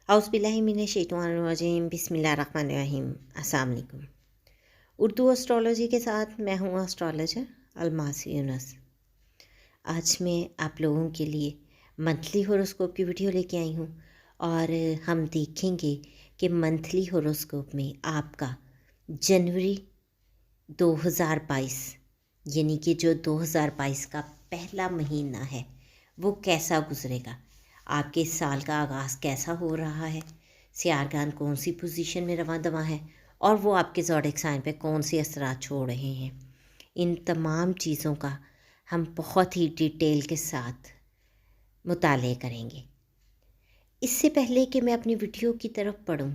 औज़ुबिल्लाहिमिनश्शैतानिर्रजीम बिस्मिल्लाहिर्रहमानिर्रहीम। अस्सलाम वालेकुम। उर्दू एस्ट्रोलॉजी के साथ मैं हूँ एस्ट्रोलॉजर अलमासी यूनुस। आज मैं आप लोगों के लिए मंथली हॉरोस्कोप की वीडियो लेके आई हूँ और हम देखेंगे कि मंथली हॉरोस्कोप में आपका जनवरी 2022 यानी कि जो 2022 का पहला महीना है वो कैसा गुजरेगा, आपके साल का आगाज़ कैसा हो रहा है, सियारगान कौन सी पोजीशन में रवां दवा है और वो आपके ज़ोडिएक साइन पे कौन सी असरात छोड़ रहे हैं। इन तमाम चीज़ों का हम बहुत ही डिटेल के साथ मुताले करेंगे। इससे पहले कि मैं अपनी वीडियो की तरफ बढ़ूं,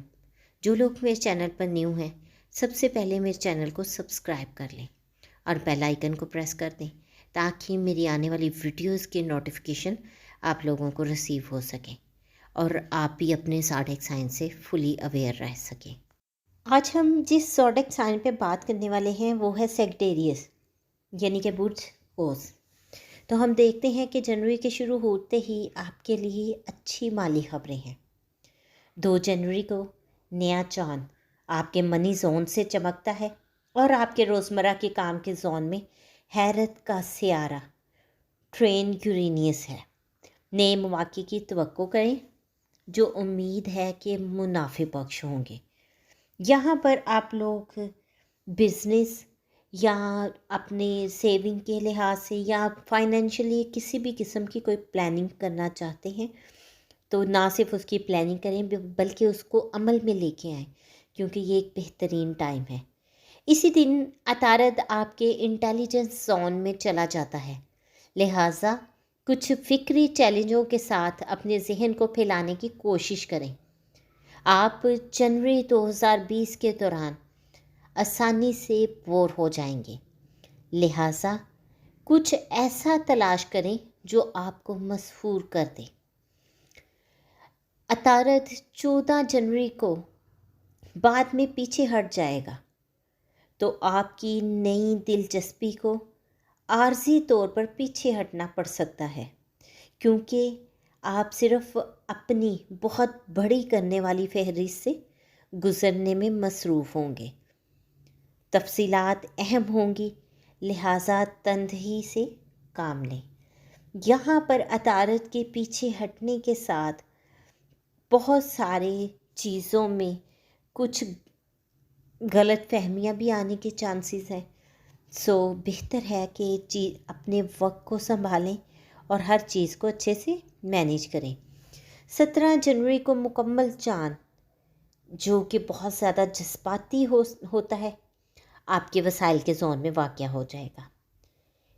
जो लोग मेरे चैनल पर न्यू हैं सबसे पहले मेरे चैनल को सब्सक्राइब कर लें और बेल आइकन को प्रेस कर दें ताकि मेरी आने वाली वीडियोस के नोटिफिकेशन आप लोगों को रिसीव हो सकें और आप भी अपने ज़ोडिएक साइन से फुली अवेयर रह सकें। आज हम जिस ज़ोडिएक साइन पे बात करने वाले हैं वो है सैजिटेरियस यानी कि बुध ओस। तो हम देखते हैं कि जनवरी के शुरू होते ही आपके लिए अच्छी माली खबरें हैं। 2 जनवरी को नया चांद आपके मनी जोन से चमकता है और आपके रोज़मर्रा के काम के जोन में हैरत का सियारा ट्रेन यूरेनियस है। नए मौके की तवक्को करें जो उम्मीद है कि मुनाफे बख्श होंगे। यहाँ पर आप लोग बिज़नेस या अपने सेविंग के लिहाज से या फाइनेंशियली किसी भी किस्म की कोई प्लानिंग करना चाहते हैं तो ना सिर्फ उसकी प्लानिंग करें बल्कि उसको अमल में लेके आएँ, क्योंकि ये एक बेहतरीन टाइम है। इसी दिन अतारद आपके इंटेलिजेंस जोन में चला जाता है, लिहाजा कुछ फ़िक्री चैलेंजों के साथ अपने जहन को फैलाने की कोशिश करें। आप जनवरी 2020 के दौरान आसानी से बोर हो जाएंगे, लिहाजा कुछ ऐसा तलाश करें जो आपको मसहूर कर दे। अतारद 14 जनवरी को बाद में पीछे हट जाएगा तो आपकी नई दिलचस्पी को आर्जी तौर पर पीछे हटना पड़ सकता है, क्योंकि आप सिर्फ अपनी बहुत बड़ी करने वाली फहरिस्त से गुज़रने में मसरूफ़ होंगे। तफसीलात अहम होंगी, लिहाजा तंदही से काम लें। यहाँ पर अतारद के पीछे हटने के साथ बहुत सारे चीज़ों में कुछ गलत फहमियाँ भी आने के चांसेस हैं। सो बेहतर है कि अपने वक्त को संभालें और हर चीज़ को अच्छे से मैनेज करें। 17 जनवरी को मुकम्मल चाँद जो कि बहुत ज़्यादा जज्बाती होता है आपके वसाइल के जोन में वाक़या हो जाएगा।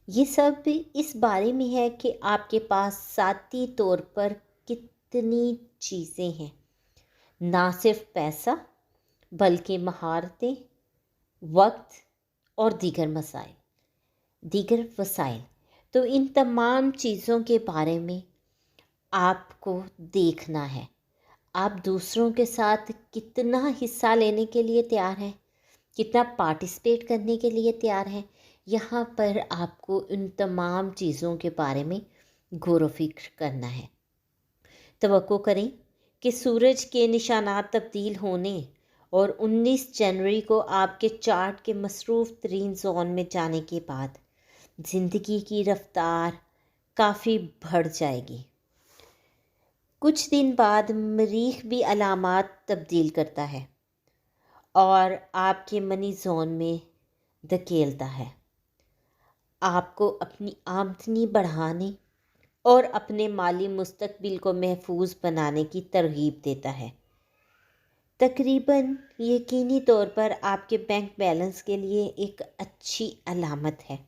ये सब इस बारे में है कि आपके पास ज़ाती तौर पर कितनी चीज़ें हैं, ना सिर्फ पैसा बल्कि महारतें, वक्त और दीगर वसाइल। तो इन तमाम चीज़ों के बारे में आपको देखना है। आप दूसरों के साथ कितना हिस्सा लेने के लिए तैयार हैं, कितना पार्टिसिपेट करने के लिए तैयार हैं। यहाँ पर आपको इन तमाम चीज़ों के बारे में गौर व फिक्र करना है। तवक्को करें कि सूरज के निशानात तब्दील होने और 19 जनवरी को आपके चार्ट के मसरूफ़ तरीन जोन में जाने के बाद ज़िंदगी की रफ्तार काफ़ी बढ़ जाएगी। कुछ दिन बाद मरीख भी अलामात तब्दील करता है और आपके मनी जोन में धकेलता है। आपको अपनी आमदनी बढ़ाने और अपने माली मुस्तकबिल को महफूज बनाने की तरगीब देता है। तकरीबन यकीनी तौर पर आपके बैंक बैलेंस के लिए एक अच्छी अलामत है।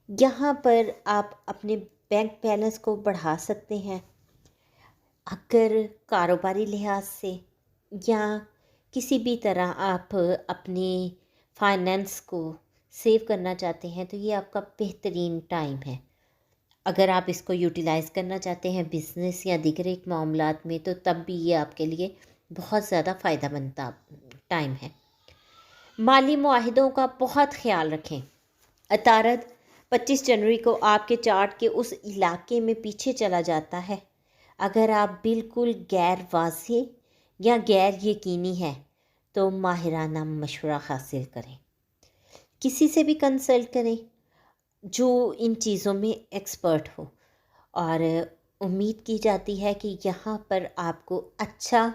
यहाँ पर आप अपने बैंक बैलेंस को बढ़ा सकते हैं। अगर कारोबारी लिहाज से या किसी भी तरह आप अपने फाइनेंस को सेव करना चाहते हैं तो ये आपका बेहतरीन टाइम है। अगर आप इसको यूटिलाइज़ करना चाहते हैं बिज़नेस या दीगर एक मामलात में तो तब भी ये आपके लिए बहुत ज़्यादा फ़ायदेमंद टाइम है। माली मुआहिदों का बहुत ख्याल रखें। अतारद 25 जनवरी को आपके चार्ट के उस इलाके में पीछे चला जाता है اگر آپ بالکل غیر واضح یا غیر یقینی ہیں تو ماہرانہ مشورہ حاصل کریں، کسی سے بھی کنسلٹ کریں جو ان چیزوں میں ایکسپرٹ ہو، اور امید کی جاتی ہے کہ یہاں پر آپ کو اچھا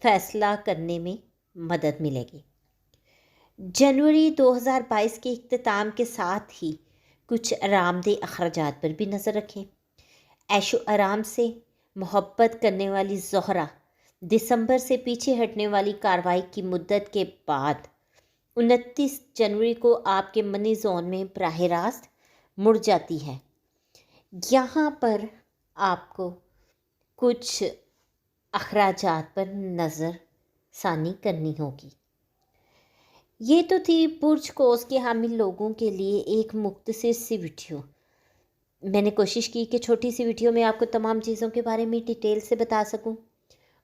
فیصلہ کرنے میں مدد ملے گی۔ جنوری 2022 کے اختتام کے ساتھ ہی کچھ آرام دہ اخراجات پر بھی نظر رکھیں۔ عیش و آرام سے محبت کرنے والی زہرہ دسمبر سے پیچھے ہٹنے والی کارروائی کی مدت کے بعد 29 جنوری کو آپ کے منی زون میں براہ راست مڑ جاتی ہے۔ یہاں پر آپ کو کچھ اخراجات پر نظر ثانی کرنی ہوگی۔ یہ تو تھی برج قوس کے حامل لوگوں کے لیے ایک مختصر سی ویڈیو۔ میں نے کوشش کی کہ چھوٹی سی ویڈیو میں آپ کو تمام چیزوں کے بارے میں ڈیٹیل سے بتا سکوں۔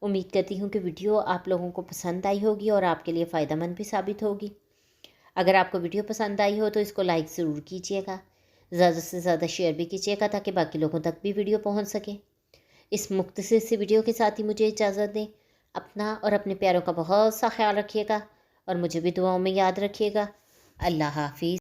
امید کرتی ہوں کہ ویڈیو آپ لوگوں کو پسند آئی ہوگی اور آپ کے لیے فائدہ مند بھی ثابت ہوگی۔ اگر آپ کو ویڈیو پسند آئی ہو تو اس کو لائک ضرور کیجیے گا، زیادہ سے زیادہ شیئر بھی کیجیے گا تاکہ باقی لوگوں تک بھی ویڈیو پہنچ سکے۔ اس مختصر سی ویڈیو کے ساتھ ہی مجھے اجازت دیں۔ اپنا اور اپنے پیاروں کا بہت سا خیال رکھیے گا اور مجھے بھی دعاؤں میں یاد رکھیے گا۔ اللہ حافظ۔